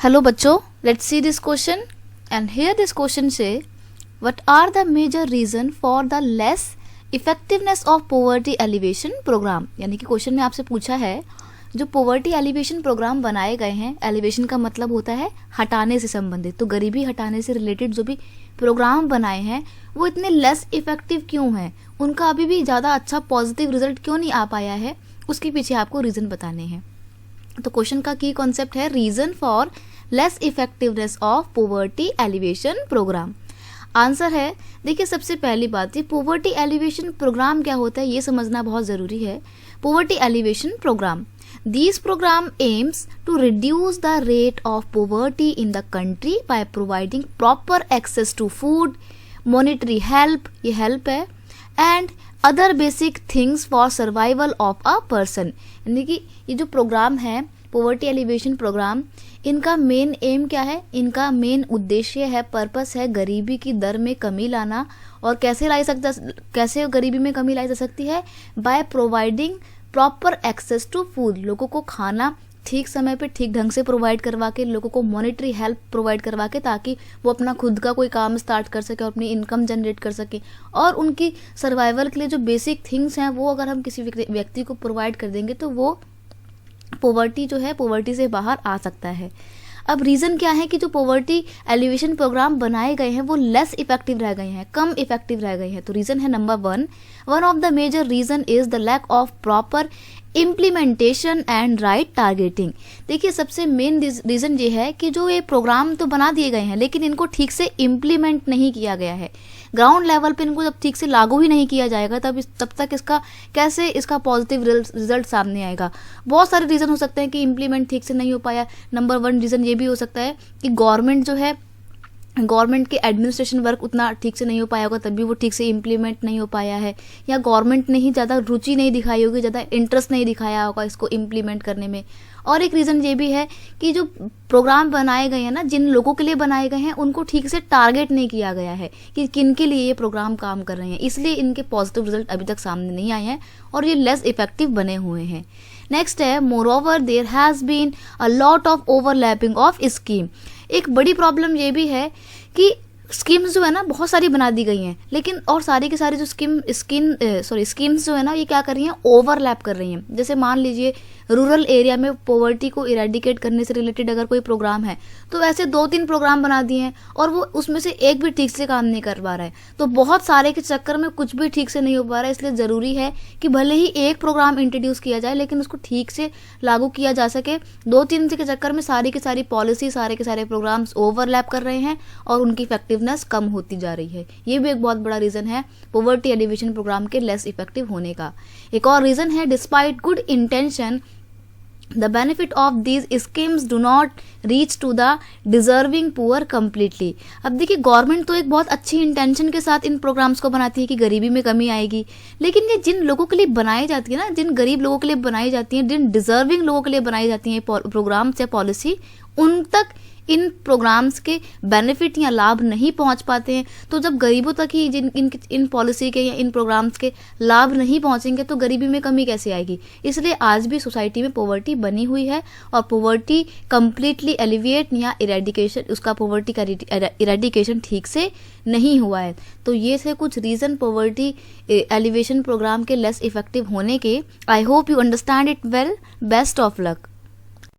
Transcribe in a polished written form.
Hello बच्चों, let's see this question and here this question say what are the major reason for the less effectiveness of poverty alleviation program। यानी कि question में आपसे पूछा है जो poverty alleviation program बनाए गए हैं, alleviation का मतलब होता है हटाने से संबंधित, तो गरीबी हटाने से रिलेटेड जो भी प्रोग्राम बनाए हैं वो इतने लेस इफेक्टिव क्यों हैं, उनका अभी भी ज़्यादा अच्छा पॉजिटिव रिजल्ट क्यों नहीं आ पाया है, उसके पीछे आपको रीज़न बताने हैं। तो क्वेश्चन का की कॉन्सेप्ट है reason for less effectiveness of poverty alleviation programme. Answer है, देखिए सबसे पहली बात ये पोवर्टी एलिवेशन प्रोग्राम क्या होता है ये समझना बहुत ज़रूरी है। Poverty alleviation programme, this programme aims to reduce the rate of poverty in the country by providing proper access to food, monetary help, ये हेल्प है, and other basic things for survival of a person. यानी कि ये जो programme है poverty alleviation programme, इनका main aim क्या है, इनका मेन उद्देश्य है, पर्पस है गरीबी की दर में कमी लाना। और कैसे गरीबी में कमी लाई जा सकती है, by providing proper access to food, लोगों को खाना ठीक समय पे ठीक ढंग से प्रोवाइड करवा के, लोगों को मॉनिटरी हेल्प प्रोवाइड करवा के, ताकि वो अपना खुद का कोई काम स्टार्ट कर सके और अपनी इनकम जनरेट कर सके। और उनकी सर्वाइवल के लिए जो बेसिक थिंग्स हैं वो अगर हम किसी व्यक्ति को प्रोवाइड कर देंगे तो वो पोवर्टी जो है पोवर्टी से बाहर आ सकता है। अब रीज़न क्या है कि जो पोवर्टी एलिवेशन प्रोग्राम बनाए गए हैं वो लेस इफेक्टिव रह गए हैं, कम इफेक्टिव रह गए हैं। तो रीज़न है number one of the major reason is the lack of proper implementation and right targeting. देखिए सबसे मेन रीज़न ये है कि जो ये प्रोग्राम तो बना दिए गए हैं लेकिन इनको ठीक से इम्प्लीमेंट नहीं किया गया है। ग्राउंड लेवल पे इनको जब ठीक से लागू ही नहीं किया जाएगा तब तक इसका पॉजिटिव रिजल्ट सामने आएगा। बहुत सारे रीज़न हो सकते हैं कि इम्प्लीमेंट ठीक से नहीं हो पाया। नंबर वन रीज़न ये भी हो सकता है कि गवर्नमेंट के एडमिनिस्ट्रेशन वर्क उतना ठीक से नहीं हो पाया होगा, तभी वो ठीक से इम्प्लीमेंट नहीं हो पाया है, या गवर्नमेंट ने ही ज़्यादा रुचि नहीं दिखाई होगी, ज़्यादा इंटरेस्ट नहीं दिखाया होगा इसको इम्प्लीमेंट करने में। और एक रीज़न ये भी है कि जो प्रोग्राम बनाए गए हैं ना, जिन लोगों के लिए बनाए गए हैं उनको ठीक से टारगेट नहीं किया गया है कि किन के लिए ये प्रोग्राम काम कर रहे हैं, इसलिए इनके पॉजिटिव रिजल्ट अभी तक सामने नहीं आए हैं और ये लेस इफेक्टिव बने हुए हैं। नेक्स्ट है, moreover there has been a lot of overlapping of scheme. एक बड़ी प्रॉब्लम ये भी है कि स्कीम्स जो है ना बहुत सारी बना दी गई हैं, लेकिन और सारी की सारी जो स्कीम्स जो है ना ये क्या कर रही हैं, ओवरलैप कर रही हैं। जैसे मान लीजिए रूरल एरिया में पॉवर्टी को इरेडिकेट करने से रिलेटेड अगर कोई प्रोग्राम है तो ऐसे 2-3 प्रोग्राम बना दिए हैं और वो उसमें से एक भी ठीक से काम नहीं कर पा रहा है, तो बहुत सारे के चक्कर में कुछ भी ठीक से नहीं हो पा रहा है। इसलिए ज़रूरी है कि भले ही एक प्रोग्राम इंट्रोड्यूस किया जाए लेकिन उसको ठीक से लागू किया जा सके। 2-3 के चक्कर में सारी की सारी पॉलिसी, सारे के सारे प्रोग्राम्स ओवरलैप कर रहे हैं और उनकी इफेक्टिवनेस कम होती जा रही है। ये भी एक बहुत बड़ा रीज़न है पॉवर्टी एलिवेशन प्रोग्राम के लेस इफेक्टिव होने का। एक और रीज़न है, despite good intention the benefit of these schemes do not reach to the deserving poor completely। अब देखिए गवर्नमेंट तो एक बहुत अच्छी इंटेंशन के साथ इन प्रोग्राम्स को बनाती है कि गरीबी में कमी आएगी, लेकिन ये जिन लोगों के लिए बनाई जाती है ना, जिन गरीब लोगों के लिए बनाई जाती है, जिन डिजर्विंग लोगों के लिए बनाई जाती है प्रोग्राम्स या पॉलिसी, उन तक इन प्रोग्राम्स के बेनिफिट या लाभ नहीं पहुंच पाते हैं। तो जब गरीबों तक ही इन पॉलिसी के या इन प्रोग्राम्स के लाभ नहीं पहुंचेंगे तो गरीबी में कमी कैसे आएगी। इसलिए आज भी सोसाइटी में पॉवर्टी बनी हुई है और पॉवर्टी कंप्लीटली एलिविएट या इरेडिकेशन, उसका पॉवर्टी का इरेडिकेशन ठीक से नहीं हुआ है। तो ये थे कुछ रीज़न पॉवर्टी एलिवेशन प्रोग्राम के लेस इफेक्टिव होने के। I hope you understand it well. Best of luck.